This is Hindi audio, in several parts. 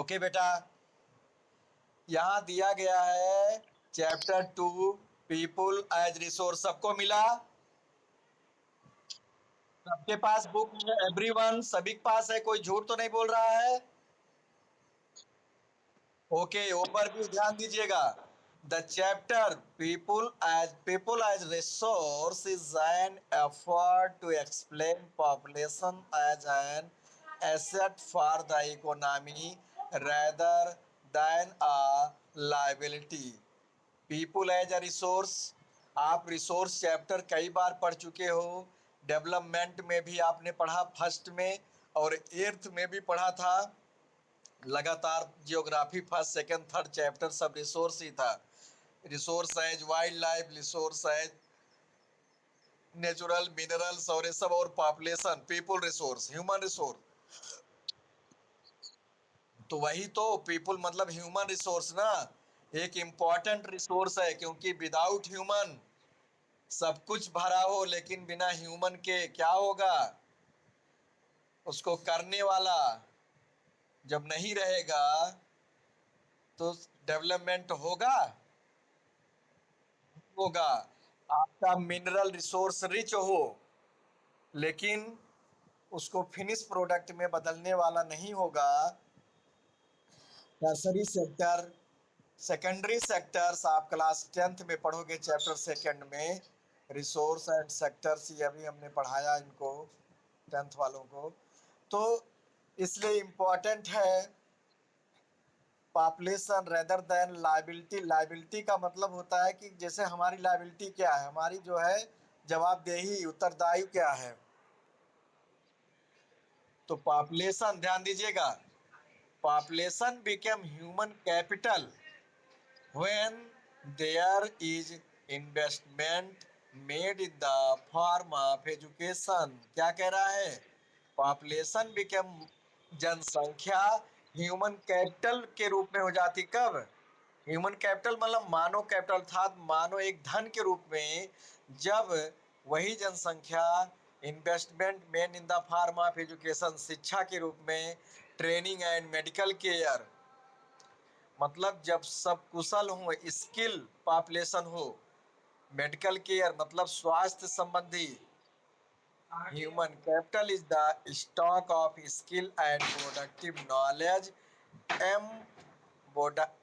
ओके बेटा, यहां दिया गया है चैप्टर 2 पीपुल एज रिसोर्स। सबको मिला? सबके पास बुक है? एवरीवन, सभी के पास है? कोई झूठ तो नहीं बोल रहा है? ओके, ओवरव्यू ध्यान दीजिएगा। The chapter people as resource is an effort to explain population as an asset for the economy rather than a liability. People as a resource, आप रिसोर्स चैप्टर कई बार पढ़ चुके हो। डेवलपमेंट में भी आपने पढ़ा, फर्स्ट में और एर्थ में भी पढ़ा था। लगातार geography first second third chapter सब रिसोर्स ही था। Resource as wildlife, resource as natural minerals और ये सब, और population people resource, human resource. तो वही तो, पीपुल मतलब ह्यूमन रिसोर्स ना, एक इंपॉर्टेंट रिसोर्स है, क्योंकि विदाउट ह्यूमन सब कुछ भरा हो, लेकिन बिना ह्यूमन के क्या होगा? उसको करने वाला जब नहीं रहेगा तो डेवलपमेंट होगा? होगा। आपका मिनरल रिसोर्स रिच हो, लेकिन उसको फिनिश प्रोडक्ट में बदलने वाला नहीं होगा। टर्सरी सेक्टर, सेकेंडरी सेक्टर्स आप क्लास 10th में पढ़ोगे, चैप्टर सेकंड में रिसोर्स एंड सेक्टर्स, ये अभी हमने पढ़ाया इनको 10th वालों को। तो इसलिए इम्पोर्टेंट है population rather than liability. Liability का मतलब होता है कि जैसे हमारी लाइबिलिटी क्या है, हमारी जो है जवाबदेही, उत्तरदायी क्या है। तो पॉपुलेशन ध्यान दीजिएगा, population became human capital when there is investment made in the form of education। क्या कह रहा है? पॉपुलेशन बिकम, जनसंख्या ह्यूमन कैपिटल के रूप में हो जाती कब? ह्यूमन कैपिटल मतलब मानव कैपिटल, अर्थात मानव एक धन के रूप में, जब वही जनसंख्या investment main in the form of education, शिक्षा के रूप में, ट्रेनिंग एंड मेडिकल केयर, मतलब जब सब कुशल हो, स्किल पॉपुलेशन हो, मेडिकल केयर मतलब स्वास्थ्य संबंधी। Human capital is the stock of skill and productive knowledge embodied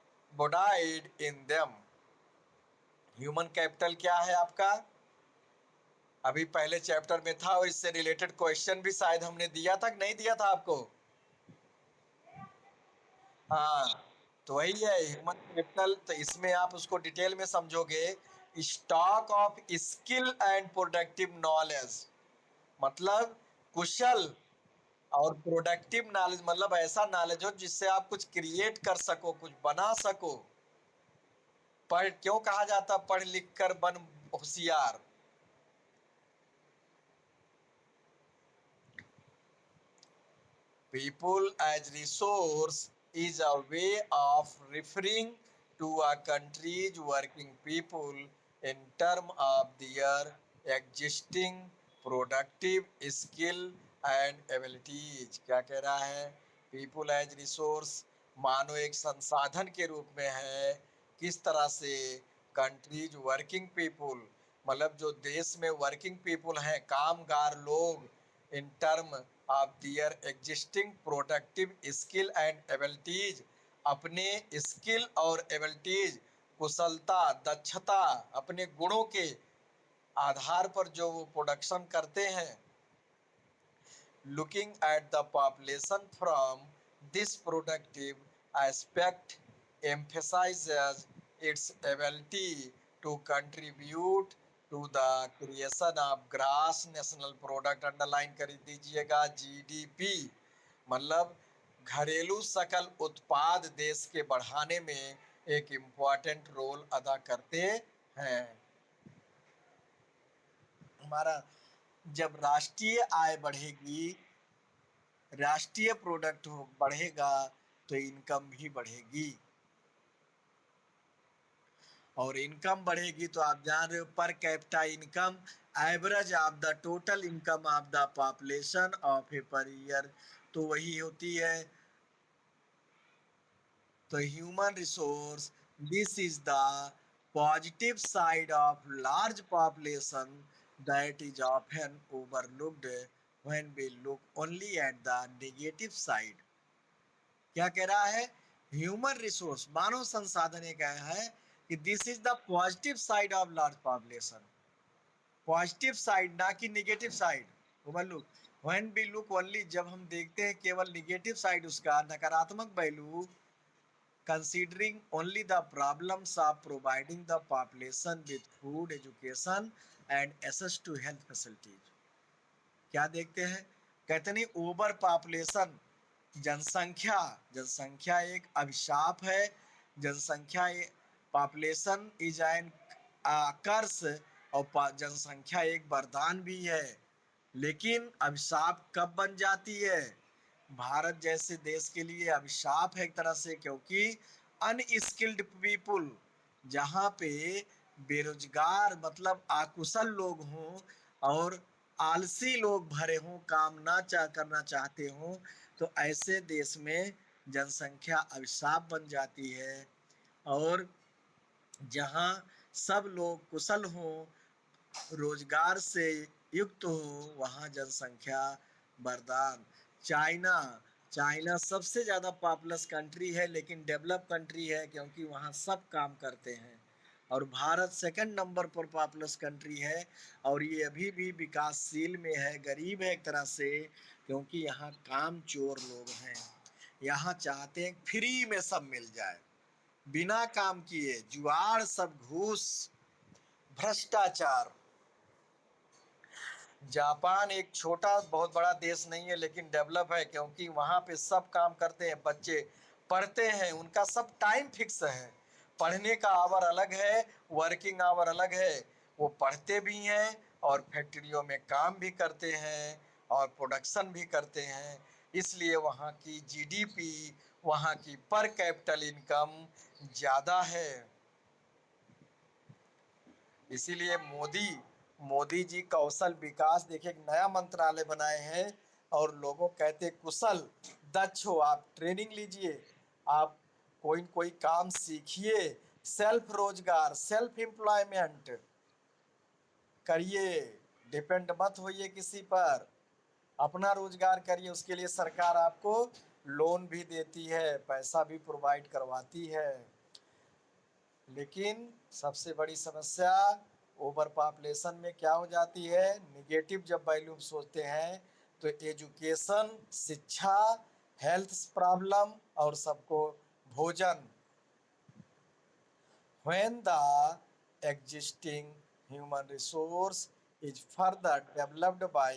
in them. Human capital क्या है आपका? अभी पहले चैप्टर में था, और इससे रिलेटेड क्वेश्चन भी शायद हमने दिया था कि नहीं दिया था आपको? हाँ, तो वही है ह्यूमन कैपिटल। तो इसमें आप उसको डिटेल में समझोगे। Stock of skill and productive knowledge मतलब कुशल और प्रोडक्टिव नॉलेज, मतलब ऐसा नॉलेज हो जिससे आप कुछ क्रिएट कर सको, कुछ बना सको। पढ़ क्यों कहा जाता पढ़ लिख कर बन होशियार? People as resource is a way of referring to a country's working people in terms of their existing productive skill and abilities। क्या कह रहा है? People as resource मानो एक संसाधन के रूप में है, किस तरह से? कंट्रीज वर्किंग पीपुल मतलब जो देश में वर्किंग पीपुल हैं, कामगार लोग, in term of their existing productive skill and abilities, अपने स्किल और एबिलिटीज, कुशलता, दक्षता, अपने गुणों के आधार पर जो वो प्रोडक्शन करते हैं। Looking at the population from this productive aspect emphasizes its ability to contribute to the creation of gross national product. Underline कर दीजिएगा, जीडीपी मतलब घरेलू सकल उत्पाद देश के बढ़ाने में एक इम्पॉर्टेंट रोल अदा करते हैं। हमारा जब राष्ट्रीय आय बढ़ेगी, राष्ट्रीय प्रोडक्ट बढ़ेगा, तो इनकम भी बढ़ेगी, और इनकम बढ़ेगी तो आप जान रहे हो per capita income, average of the total income of the population of a per year, तो वही होती है तो human resource, this is the positive side of large population that is often overlooked when we look only at the negative side. क्या कह रहा है? ह्यूमन रिसोर्स मानव संसाधन ये कहा है कि this is the positive side of large population, positive side ना कि negative side. Overlook when we look only, जब हम देखते हैं केवल निगेटिव साइड, उसका नकारात्मक पहलू, considering only the problems of providing the population with food, education and access to health facilities. क्या देखते हैं? कहते नहीं ओवर पॉपुलेशन, जनसंख्या, जनसंख्या एक अभिशाप है। जनसंख्या पॉपुलेशन इज एन कर्स, और जनसंख्या एक वरदान भी है। लेकिन अभिशाप कब बन जाती है? भारत जैसे देश के लिए अभिशाप है एक तरह से, क्योंकि अनस्किल्ड पीपुल, जहाँ पे बेरोजगार मतलब अकुशल लोग हों और आलसी लोग भरे हों, काम ना करना चाहते हों, तो ऐसे देश में जनसंख्या अभिशाप बन जाती है। और जहाँ सब लोग कुशल हों, रोजगार से युक्त हो, वहाँ जनसंख्या वरदान। चाइना, चाइना सबसे ज़्यादा पॉपुलस कंट्री है, लेकिन डेवलप कंट्री है क्योंकि वहाँ सब काम करते हैं। और भारत सेकंड नंबर पर पॉपुलस कंट्री है, और ये अभी भी विकासशील में है, गरीब है एक तरह से, क्योंकि यहाँ काम चोर लोग हैं। यहाँ चाहते हैं फ्री में सब मिल जाए, बिना काम किए, जुआड़, सब घूस, भ्रष्टाचार। जापान एक छोटा बहुत बड़ा देश नहीं है, लेकिन डेवलप है, क्योंकि वहाँ पे सब काम करते हैं, बच्चे पढ़ते हैं, उनका सब टाइम फिक्स है। पढ़ने का आवर अलग है, वर्किंग आवर अलग है। वो पढ़ते भी हैं और फैक्ट्रियों में काम भी करते हैं और प्रोडक्शन भी करते हैं। इसलिए वहाँ की जीडीपी, वहाँ की पर कैपिटल इनकम ज़्यादा है। इसीलिए मोदी मोदी जी कौशल विकास, देखिए एक नया मंत्रालय बनाए हैं, और लोगों कहते कुशल दक्ष हो, आप ट्रेनिंग लीजिए, आप कोई काम सीखिए, सेल्फ रोजगार, सेल्फ एम्प्लॉयमेंट करिए, डिपेंड मत होइए किसी पर, अपना रोजगार करिए। उसके लिए सरकार आपको लोन भी देती है, पैसा भी प्रोवाइड करवाती है। लेकिन सबसे बड़ी समस्या ओवर पॉपुलेशन में क्या हो जाती है? निगेटिव जब वैल्यू सोचते हैं तो एजुकेशन, शिक्षा, हेल्थ प्रॉब्लम और सबको भोजन। when the existing human resource is further developed by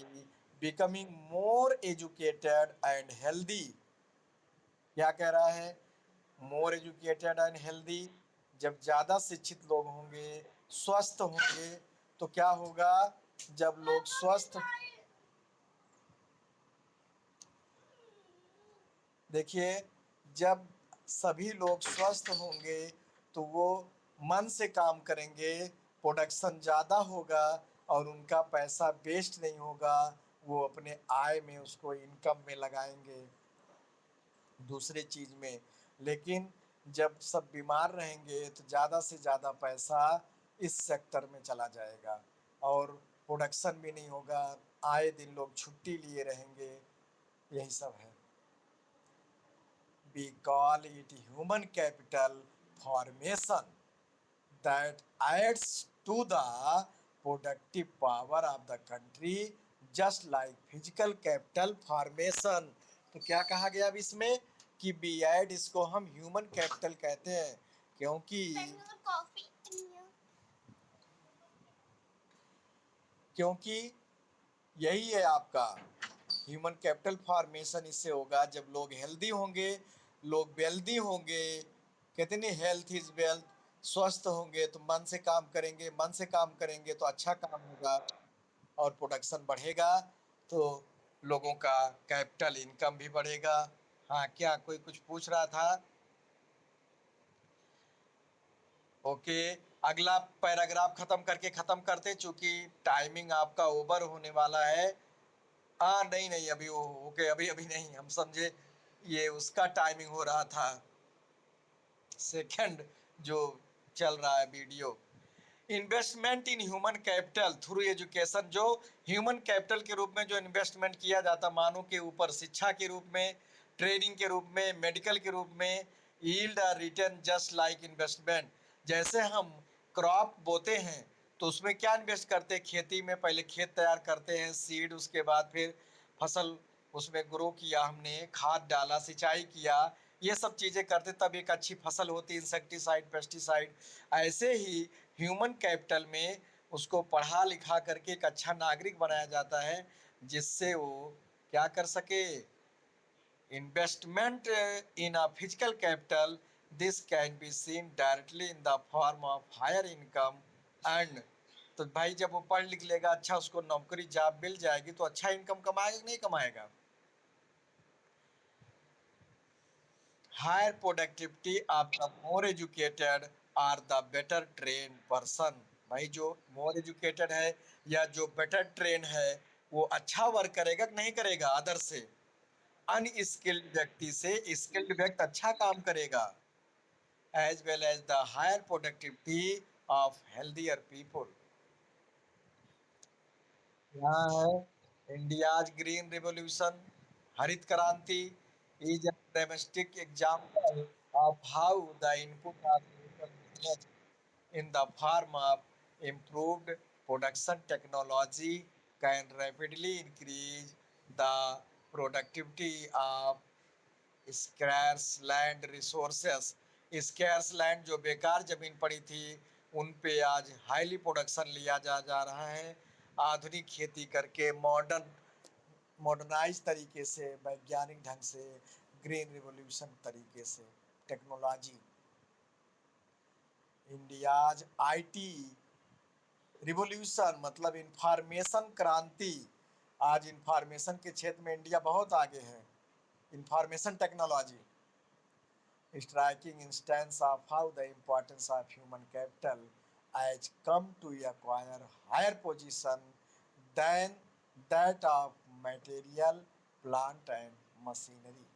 becoming more educated and healthy। क्या कह रहा है? मोर एजुकेटेड एंड हेल्दी, जब ज़्यादा शिक्षित लोग होंगे, स्वस्थ होंगे, तो क्या होगा? जब लोग स्वस्थ, देखिए, जब सभी लोग स्वस्थ होंगे तो वो मन से काम करेंगे, प्रोडक्शन ज़्यादा होगा और उनका पैसा वेस्ट नहीं होगा, वो अपने आय में उसको इनकम में लगाएंगे, दूसरे चीज़ में। लेकिन जब सब बीमार रहेंगे तो ज़्यादा से ज़्यादा पैसा इस सेक्टर में चला जाएगा और प्रोडक्शन भी नहीं होगा, आए दिन लोग छुट्टी लिए रहेंगे, यही सब है। We call it human capital formation that adds to the productive power of the country just like physical capital formation। तो क्या कहा गया अब इसमें कि बी एड, इसको हम ह्यूमन कैपिटल कहते हैं, क्योंकि क्योंकि यही है आपका ह्यूमन कैपिटल फॉर्मेशन। इससे होगा जब लोग हेल्दी होंगे, लोग वेल्दी होंगे, कहते नहीं हेल्थ इज वेल्थ, स्वस्थ होंगे तो मन से काम करेंगे, मन से काम करेंगे तो अच्छा काम होगा और प्रोडक्शन बढ़ेगा, तो लोगों का कैपिटल इनकम भी बढ़ेगा। हाँ, क्या कोई कुछ पूछ रहा था? ओके, अगला पैराग्राफ खत्म करके खत्म करते, चूंकि टाइमिंग आपका ओवर होने वाला है। हाँ, नहीं नहीं, अभी ओके, अभी अभी नहीं, हम समझे ये उसका टाइमिंग हो रहा था। सेकंड जो चल रहा है video, investment in human capital through education, जो ह्यूमन कैपिटल के रूप में जो इन्वेस्टमेंट किया जाता मानव के ऊपर, शिक्षा के रूप में, ट्रेनिंग के रूप में, मेडिकल के रूप में, यील्ड और रिटर्न जस्ट लाइक इन्वेस्टमेंट। जैसे हम क्रॉप बोते हैं तो उसमें क्या इन्वेस्ट करते हैं, खेती में पहले खेत तैयार करते हैं, सीड, उसके बाद फिर फसल उसमें ग्रो किया, हमने खाद डाला, सिंचाई किया, ये सब चीज़ें करते तब एक अच्छी फसल होती, इंसेक्टिसाइड, पेस्टिसाइड। ऐसे ही ह्यूमन कैपिटल में उसको पढ़ा लिखा करके एक अच्छा नागरिक बनाया जाता है, जिससे वो क्या कर सके, investment in a physical capital, this can be seen directly in the form of higher income and. तो भाई जब वो पढ़ लिख लेगा, अच्छा उसको नौकरी जॉब मिल जाएगी तो अच्छा इनकम कमाएगा नहीं कमाएगा। Higher productivity of the more educated are the better train person. भाई जो मोर एजुकेटेड है या जो बेटर ट्रेन है वो अच्छा वर्क करेगा कि नहीं करेगा अदर से, अनस्किल्ड व्यक्ति से स्किल्ड व्यक्ति अच्छा काम करेगा। As well as the higher productivity of healthier people. यहाँ है इंडियाज ग्रीन रिवॉल्यूशन, हरित क्रांति is a domestic example of how the input of local business in the form of improved production technology can rapidly increase the productivity of scarce land resources. Scarce land जो बेकार जमीन पड़ी थी उन पे आज हाईली प्रोडक्शन लिया जा रहा है, आधुनिक खेती करके, मॉडर्नाइज तरीके से, वैज्ञानिक ढंग से, ग्रीन रिवॉल्यूशन तरीके से, टेक्नोलॉजी। इंडियाज आईटी रिवॉल्यूशन मतलब इंफॉर्मेशन क्रांति। आज इंफॉर्मेशन के क्षेत्र में इंडिया बहुत आगे है, information technology. striking instance of how the importance of human capital has come to acquire higher position than that of material, plant and machinery।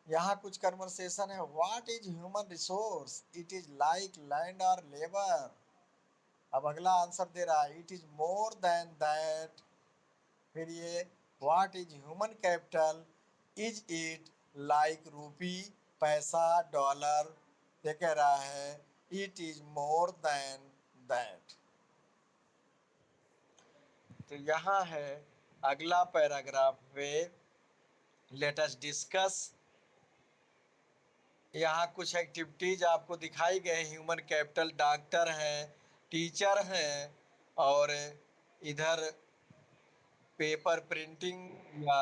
यहाँ कुछ कन्वर्सेशन है। What is human resource, it is like land और लेबर। अब अगला आंसर दे रहा है, it is more than that. फिर ये what is human capital, is it like रूपी, पैसा, डॉलर। ये कह रहा है it is more than that. तो यहाँ है अगला पैराग्राफ में, लेट अस डिस्कस। यहाँ कुछ एक्टिविटीज आपको दिखाई गए। ह्यूमन कैपिटल डॉक्टर हैं, टीचर हैं, और इधर पेपर प्रिंटिंग या,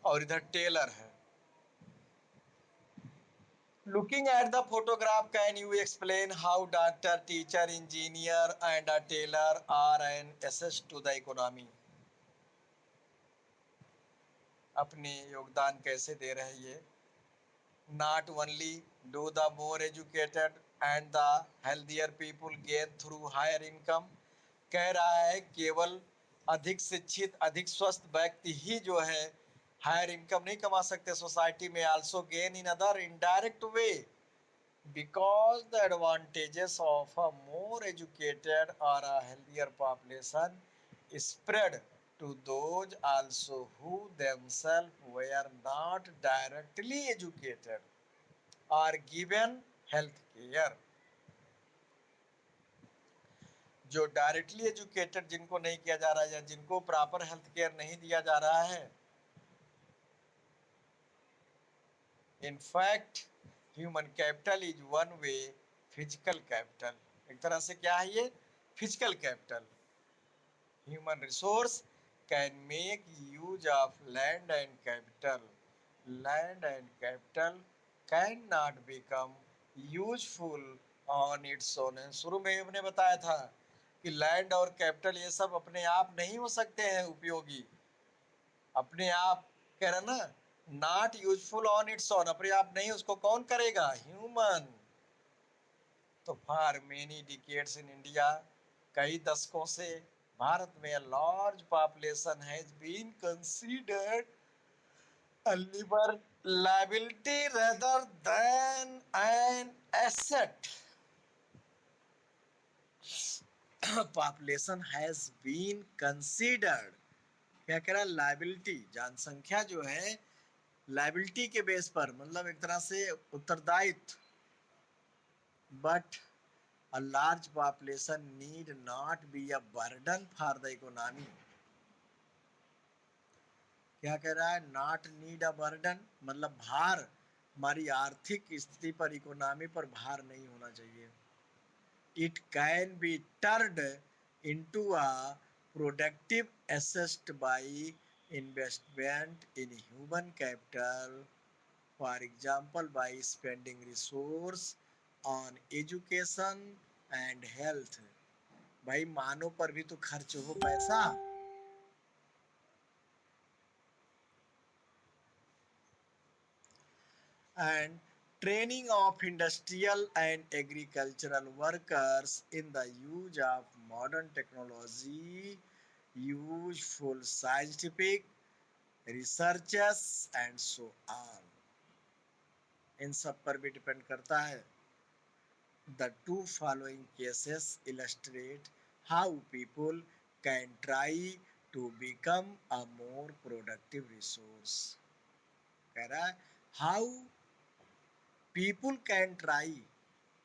और इधर टेलर है। Looking at the photograph, can you explain how doctor, teacher, engineer and a tailor are an asset to the economy? अपने योगदान कैसे दे रहे ये। Not only do the more educated and the healthier people gain through higher income, कह रहा है केवल अधिक शिक्षित, अधिक स्वस्थ व्यक्ति ही जो है हायर इनकम नहीं कमा सकते सोसाइटी में, also gain in other indirect way, because the advantages of a more educated or a healthier population spread to those also who themselves were not directly educated or given health care। जो डायरेक्टली एजुकेटेड जिनको नहीं किया जा रहा है या जिनको प्रॉपर हेल्थ केयर नहीं दिया जा रहा है, in fact human capital is one way physical capital. एक तरह से क्या है ये, physical capital. Human resource can make use of land and capital, land and capital can not become useful on its own. शुरू में हमने बताया था कि लैंड और कैपिटल ये सब अपने आप नहीं हो सकते हैं उपयोगी, अपने आप, कह रहा ना, not useful on its own, अपने आप नहीं, उसको कौन करेगा, ह्यूमन। तो for many decades in India, कई दशकों से भारत में large population has been considered A liber liability rather than an asset. Population has been considered. क्या कह रहा है? लाइबिलिटी, जनसंख्या जो है लाइबिलिटी के बेस पर, मतलब एक तरह से उत्तरदायित्व, but a large population need not be a burden for the economy. क्या कह रहा है? नॉट नीड अ बर्डन, मतलब भार, हमारी आर्थिक स्थिति पर, इकोनॉमी पर भार नहीं होना चाहिए. It can be turned into a productive asset by investment in human capital, for example by spending resource on education and health. भाई मानव पर भी तो खर्च हो पैसा. And training of industrial and agricultural workers in the use of modern technology, useful scientific researches and so on. इन सब पर भी डिपेंड करता है. The two following cases illustrate how people can try to become a more productive resource. कह रहा है how people can try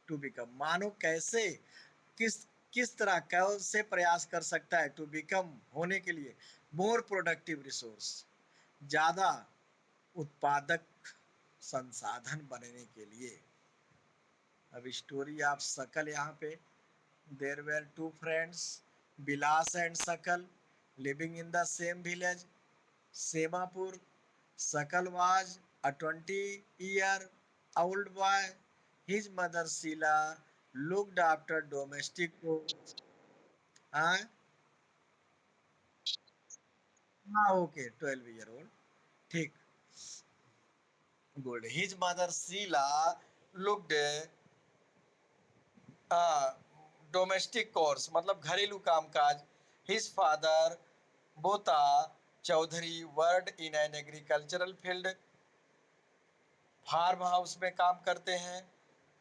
to become, मानो कैसे, किस किस तरह कैसे प्रयास कर सकता है, टू बिकम होने के लिए, मोर प्रोडक्टिव रिसोर्स, ज्यादा उत्पादक संसाधन बनने के लिए. अब स्टोरी ऑफ सकल यहाँ पे. There were two friends, Bilas and Sakal, living in the same village Semapur. Sakal was a 20-year-old boy. His mother Sheila looked after domestic chores. हाँ हाँ ओके 12 year old. ठीक. Good. His mother Sheila looked domestic chores, मतलब घरेलू कामकाज. His father Bota Chaudhary worked in an agricultural field, farm house में काम करते हैं.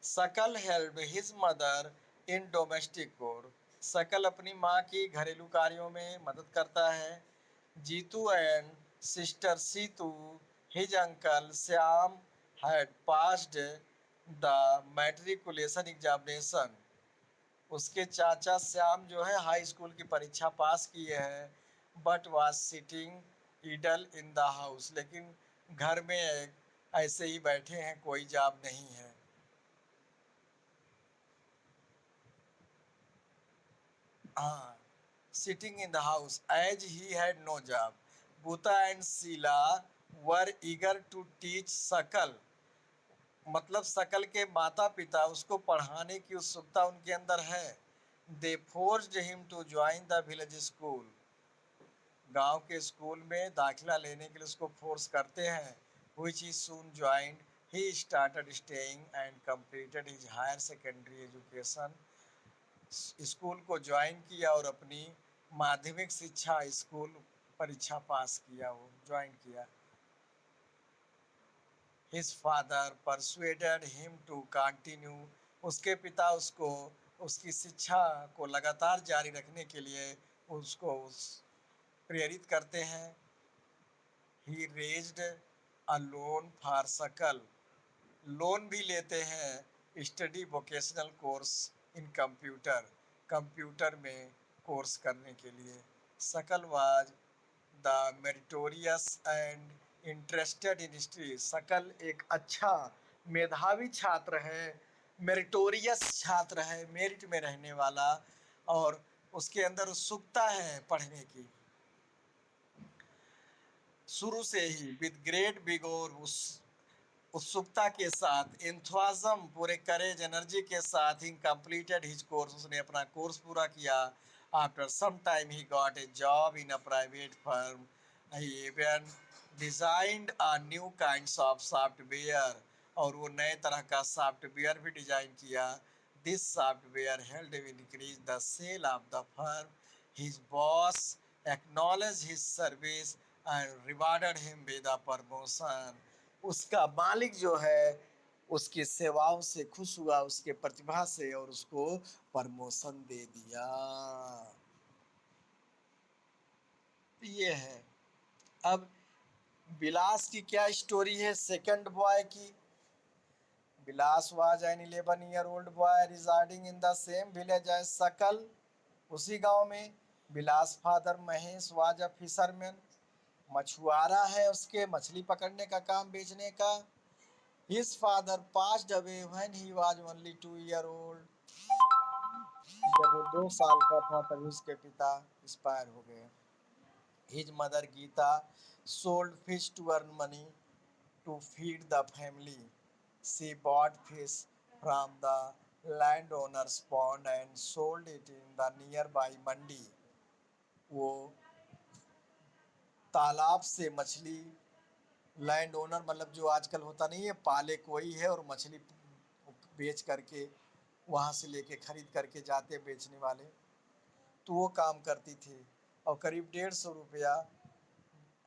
Sakal help his mother in domestic chore, Sakal अपनी माँ की घरेलू कार्यों में मदद करता है. Jeetu and sister Seetu his uncle Shyam had passed the matriculation examination. उसके चाचा श्याम जो है हाई स्कूल की परीक्षा पास किए हैं. But was sitting idle in the house, लेकिन घर में ऐसे ही बैठे हैं, कोई जॉब नहीं है. हाँ, sitting in the house as he had no job. Buta and Sheela were eager to teach Sakal, मतलब सकल के माता पिता उसको पढ़ाने की उत्सुकता उनके अंदर है. They forced him to join the village school, गांव के स्कूल में दाखिला लेने के लिए उसको फोर्स करते हैं. which he soon joined. He started staying and completed his higher secondary education. School को ज्वाइन किया और अपनी माध्यमिक शिक्षा स्कूल परीक्षा पास किया, वो ज्वाइन किया. His father persuaded him to continue. उसके पिता उसको उसकी शिक्षा को लगातार जारी रखने के लिए उसको प्रेरित करते हैं. He raised a loan for सकल, लोन भी लेते हैं study vocational course in computer, computer में कोर्स करने के लिए. सकल was the meritorious and interested in history, सकल एक अच्छा मेधावी छात्र है, मेरिटोरियस छात्र है, मेरिट में रहने वाला, और उसके अंदर उत्सुकता है पढ़ने की शुरू से ही. विद ग्रेट बिगोर, उस उत्सुकता के साथ, एंथुआज्म, पूरे करेज एनर्जी के साथ, ही कंप्लीटेड हिज कोर्स, उसने अपना कोर्स पूरा किया. After some time he got a job in a private firm. He even designed a new kinds of software, और वो नए तरह का सॉफ्टवेयर भी डिजाइन किया. This software helped increase the sale of the firm. His boss acknowledge his service and rewarded him with a promotion. उसका मालिक जो है उसकी सेवाओं से खुश हुआ, उसके प्रतिभा से, और उसको प्रमोशन दे दिया। ये है। अब बिलास की क्या स्टोरी है सेकंड बॉय की। Bilas was an 11-year-old boy residing in the same village as सकल। उसी गांव में Bilas father Mahesh was a fisherman। मछुआरा है, उसके मछली पकड़ने का काम, बेचने का। His father passed away when he was only 2 year old। जब वो 2 साल का था तभी उसके पिता एक्सपायर हो गए। His mother Geeta sold fish to earn money to feed the family. She bought fish from the landowner's pond and sold it in the nearby mandi। वो तालाब से मछली, लैंड ओनर मतलब जो आजकल होता नहीं है, पाले कोई है और मछली बेच करके वहाँ से लेके खरीद करके जाते बेचने वाले, तो वो काम करती थी और करीब 150 रुपया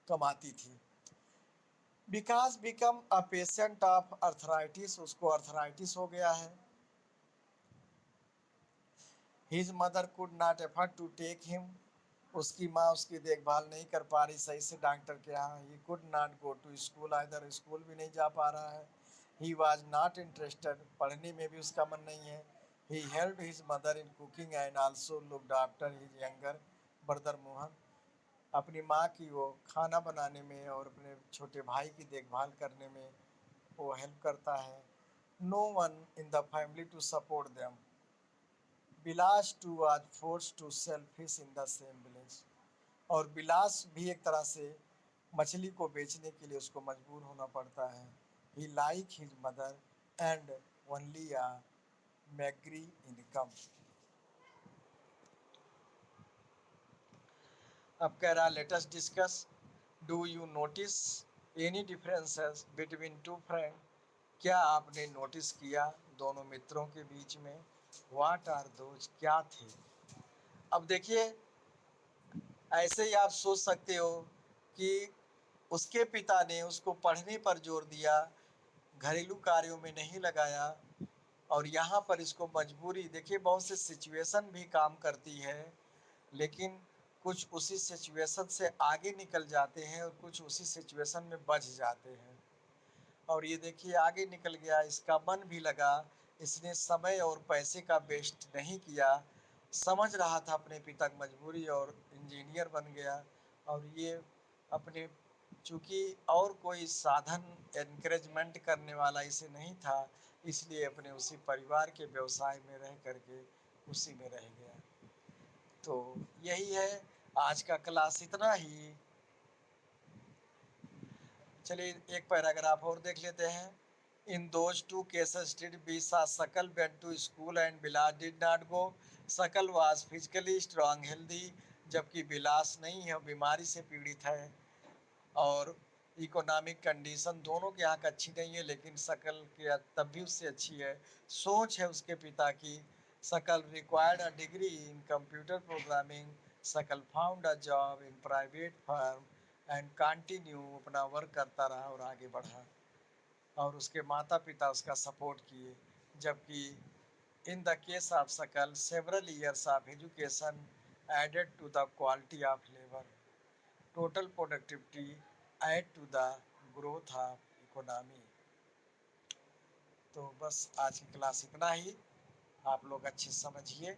कमाती थी। Vikas become a patient of arthritis, उसको अर्थराइटिस हो गया है। His mother could not effort to take him, उसकी माँ उसकी देखभाल नहीं कर पा रही सही से डॉक्टर के यहाँ। He could not go to school, इधर स्कूल भी नहीं जा पा रहा है। ही वॉज नॉट इंटरेस्टेड, पढ़ने में भी उसका मन नहीं है। He help his mother in cooking and also looked after his younger brother Mohan. अपनी माँ की वो खाना बनाने में और अपने छोटे भाई की देखभाल करने में वो हेल्प करता है। No one in the family to support them. Bilas too was forced to sell fish in the same village. और बिलास भी एक तरह से मछली को बेचने के लिए उसको मजबूर होना पड़ता है। He like his mother and only a meagre income. अब कह रहा latest discuss, do you notice any differences between two friend. क्या आपने नोटिस किया दोनों मित्रों के बीच में। व्हाट आर दोज, क्या थे। अब देखिए, ऐसे ही आप सोच सकते हो कि उसके पिता ने उसको पढ़ने पर जोर दिया, घरेलू कार्यों में नहीं लगाया, और यहाँ पर इसको मजबूरी, देखिए बहुत से सिचुएशन भी काम करती है, लेकिन कुछ उसी सिचुएशन से आगे निकल जाते हैं और कुछ उसी सिचुएशन में बच जाते हैं। और ये देखिए आगे निकल गया, इसका मन भी लगा, इसने समय और पैसे का वेस्ट नहीं किया, समझ रहा था अपने पिता की मजबूरी और इंजीनियर बन गया। और ये अपने, चूँकि और कोई साधन एनकरेजमेंट करने वाला इसे नहीं था, इसलिए अपने उसी परिवार के व्यवसाय में रह करके उसी में रह गया। तो यही है आज का क्लास, इतना ही। चलिए एक पैराग्राफ और देख लेते हैं। In those two cases did be saw Sakal went to school and Bilas did not go. Sakal was physically strong healthy, जबकि बिलास नहीं है, बीमारी से पीड़ित है। और इकोनॉमिक कंडीशन दोनों के यहाँ का अच्छी नहीं है, लेकिन सकल के तब भी उससे अच्छी है। सोच है उसके पिता की। Sakal required a degree in computer programming. Sakal found a job in private firm and continue, अपना वर्क करता रहा और आगे बढ़ा। और उसके माता पिता उसका सपोर्ट किए। जबकि in the case of Sakal several years of education added to the quality of labour, total productivity add to the growth of economy. तो बस आज की क्लास इतना ही, आप लोग अच्छे समझिए।